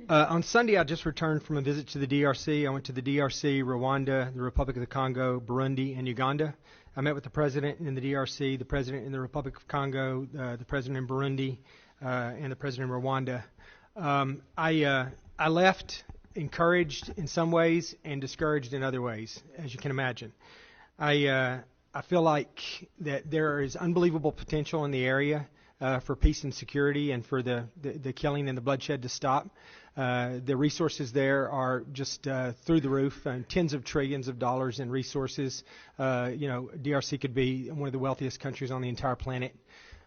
On Sunday, I just returned from a visit to the DRC. I went to the DRC, Rwanda, the Republic of the Congo, Burundi, and Uganda. I met with the president in the DRC, the president in the Republic of Congo, the president in Burundi, and the president in Rwanda. I left encouraged in some ways and discouraged in other ways, as you can imagine. I feel like that there is unbelievable potential in the area for peace and security and for the killing and the bloodshed to stop. The resources there are just through the roof, tens of trillions of dollars in resources. DRC could be one of the wealthiest countries on the entire planet.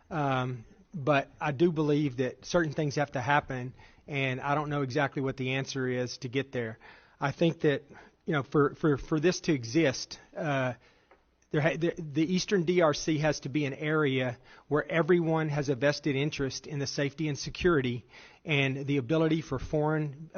But I do believe that certain things have to happen, and I don't know exactly what the answer is to get there. I think that for this to exist, the Eastern DRC has to be an area where everyone has a vested interest in the safety and security and the ability for foreign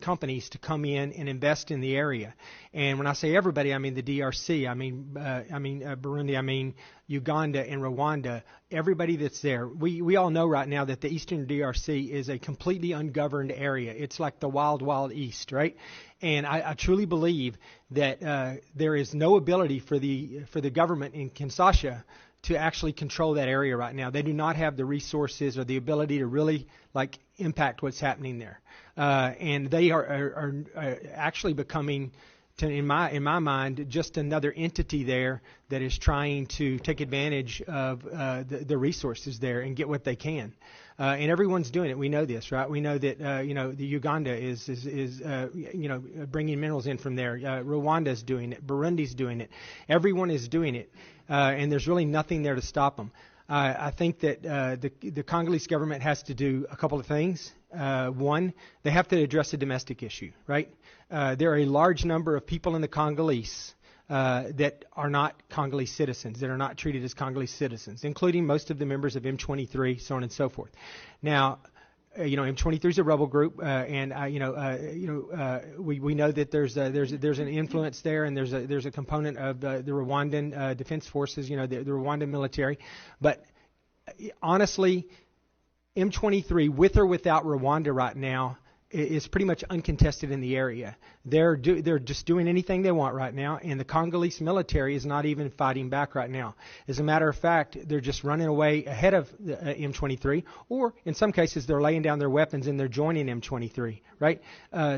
companies to come in and invest in the area. And when I say everybody, I mean the DRC, I mean Burundi, I mean Uganda and Rwanda, everybody that's there. We all know right now that the Eastern DRC is a completely ungoverned area. It's like the wild, wild East, right? And I truly believe that there is no ability for the government in Kinshasa to actually control that area right now. They do not have the resources or the ability to really impact what's happening there, and they are actually becoming, in my mind, just another entity there that is trying to take advantage of the resources there and get what they can. And everyone's doing it. We know this, right? We know that the Uganda is bringing minerals in from there. Rwanda's doing it. Burundi's doing it. Everyone is doing it, and there's really nothing there to stop them. I think that the Congolese government has to do a couple of things. One, they have to address the domestic issue, right? There are a large number of people in the Congolese that are not Congolese citizens, that are not treated as Congolese citizens, including most of the members of M23, so on and so forth. Now, M23 is a rebel group, and we know that there's an influence there, and there's a component of the Rwandan defense forces, the Rwandan military. But honestly, M23, with or without Rwanda right now, is pretty much uncontested in the area. They're just doing anything they want right now, and the Congolese military is not even fighting back right now. As a matter of fact, they're just running away ahead of the, M23, or in some cases they're laying down their weapons and they're joining M23, right?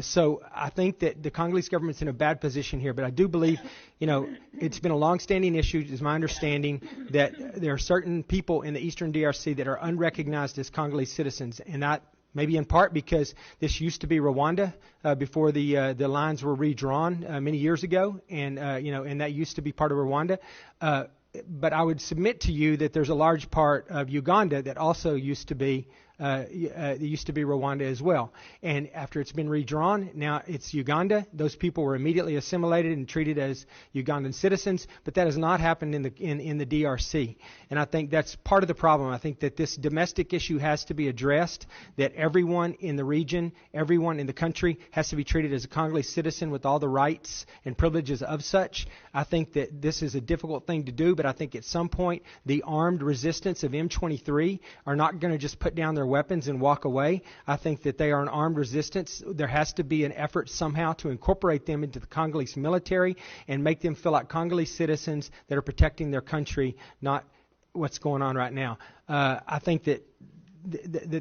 So I think that the Congolese government's in a bad position here, but I do believe, it's been a long-standing issue, is my understanding, that there are certain people in the Eastern DRC that are unrecognized as Congolese citizens, and that maybe in part because this used to be Rwanda before the lines were redrawn many years ago, and and that used to be part of Rwanda. But I would submit to you that there's a large part of Uganda that also used to be Rwanda as well. And after it's been redrawn, now it's Uganda. Those people were immediately assimilated and treated as Ugandan citizens, but that has not happened in the DRC. And I think that's part of the problem. I think that this domestic issue has to be addressed, that everyone in the region, everyone in the country has to be treated as a Congolese citizen with all the rights and privileges of such. I think that this is a difficult thing to do, but I think at some point the armed resistance of M23 are not going to just put down their weapons and walk away. I think that they are an armed resistance. There has to be an effort somehow to incorporate them into the Congolese military and make them feel like Congolese citizens that are protecting their country, not what's going on right now. I think that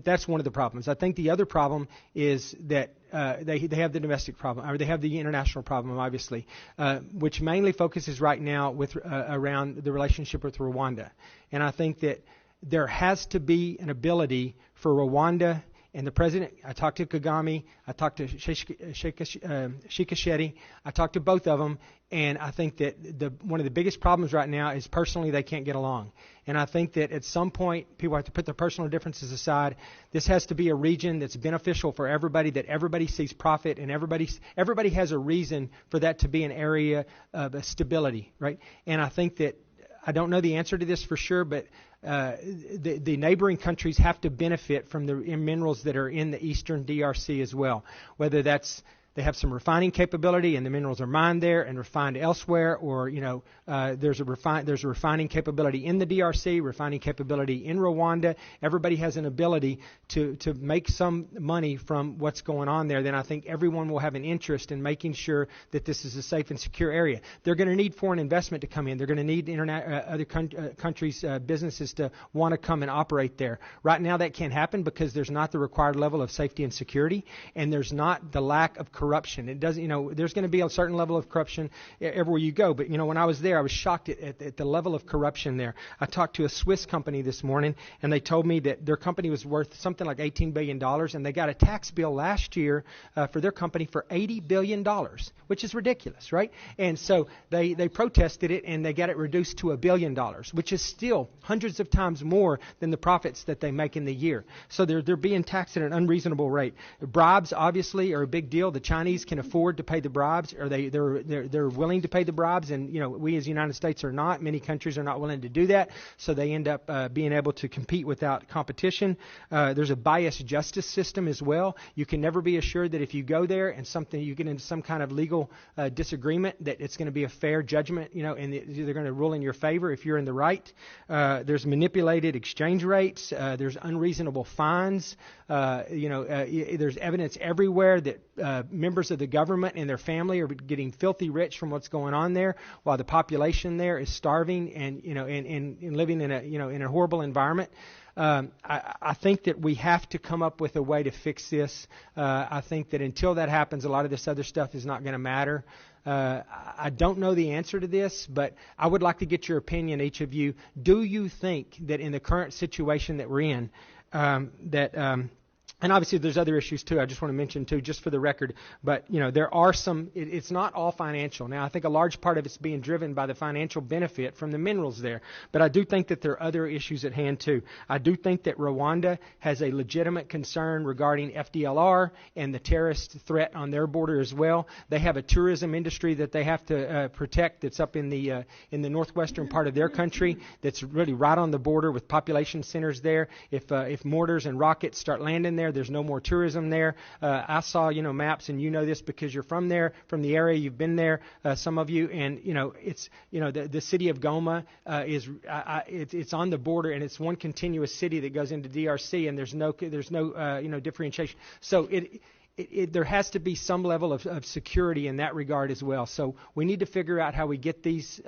that's one of the problems. I think the other problem is that they have the domestic problem, or they have the international problem, obviously, which mainly focuses right now with around the relationship with Rwanda. And I think that there has to be an ability for Rwanda and the president. I talked to Kagame, I talked to Tshisekedi, I talked to both of them, and I think that one of the biggest problems right now is personally they can't get along. And I think that at some point people have to put their personal differences aside. This has to be a region that's beneficial for everybody, that everybody sees profit, and everybody has a reason for that to be an area of stability, right? And I think that, I don't know the answer to this for sure, but the neighboring countries have to benefit from the minerals that are in the Eastern DRC as well, whether that's they have some refining capability, and the minerals are mined there and refined elsewhere, or there's a refining capability in the DRC, refining capability in Rwanda. Everybody has an ability to make some money from what's going on there. Then I think everyone will have an interest in making sure that this is a safe and secure area. They're going to need foreign investment to come in. They're going to need other countries' businesses to want to come and operate there. Right now that can't happen because there's not the required level of safety and security, and there's not the lack of corruption. It doesn't, there's going to be a certain level of corruption everywhere you go. But when I was there, I was shocked at the level of corruption there. I talked to a Swiss company this morning, and they told me that their company was worth something like $18 billion, and they got a tax bill last year for their company for $80 billion, which is ridiculous, right? And so they protested it, and they got it reduced to $1 billion, which is still hundreds of times more than the profits that they make in the year. So they're being taxed at an unreasonable rate. Bribes obviously are a big deal. The Chinese can afford to pay the bribes, or they're willing to pay the bribes, and we as the United States are not. Many countries are not willing to do that, so they end up being able to compete without competition. There's a biased justice system as well. You can never be assured that if you go there and you get into some kind of legal disagreement, that it's going to be a fair judgment, and they're going to rule in your favor if you're in the right. There's manipulated exchange rates. There's unreasonable fines. There's evidence everywhere that members of the government and their family are getting filthy rich from what's going on there, while the population there is starving and living in a horrible environment. I think that we have to come up with a way to fix this. I think that until that happens, a lot of this other stuff is not going to matter. I don't know the answer to this, but I would like to get your opinion, each of you. Do you think that in the current situation that we're in, and obviously there's other issues too, I just want to mention too, just for the record, but there are some, it's not all financial. Now I think a large part of it's being driven by the financial benefit from the minerals there, but I do think that there are other issues at hand too. I do think that Rwanda has a legitimate concern regarding FDLR and the terrorist threat on their border as well. They have a tourism industry that they have to protect that's up in the northwestern part of their country that's really right on the border with population centers there. If mortars and rockets start landing there, there's no more tourism there. I saw, maps, and this because you're from there, from the area. You've been there, some of you, and it's the city of Goma it's on the border, and it's one continuous city that goes into DRC, and there's no differentiation. So there has to be some level of security in that regard as well. So we need to figure out how we get these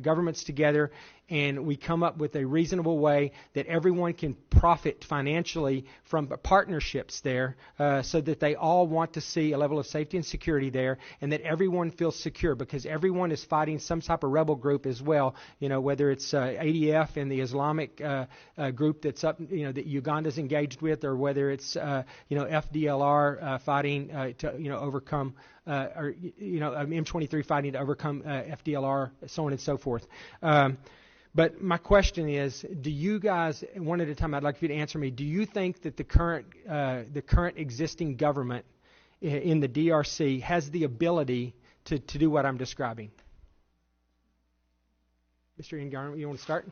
governments together, and we come up with a reasonable way that everyone can profit financially from partnerships there, so that they all want to see a level of safety and security there, and that everyone feels secure, because everyone is fighting some type of rebel group as well, whether it's ADF and the Islamic group that's up, that Uganda's engaged with, or whether it's FDLR fighting to overcome or M23 fighting to overcome FDLR, so on and so forth. But my question is, do you guys, one at a time, I'd like you to answer me, do you think that the current existing government in the DRC has the ability to do what I'm describing? Mr. Ngarn, you want to start?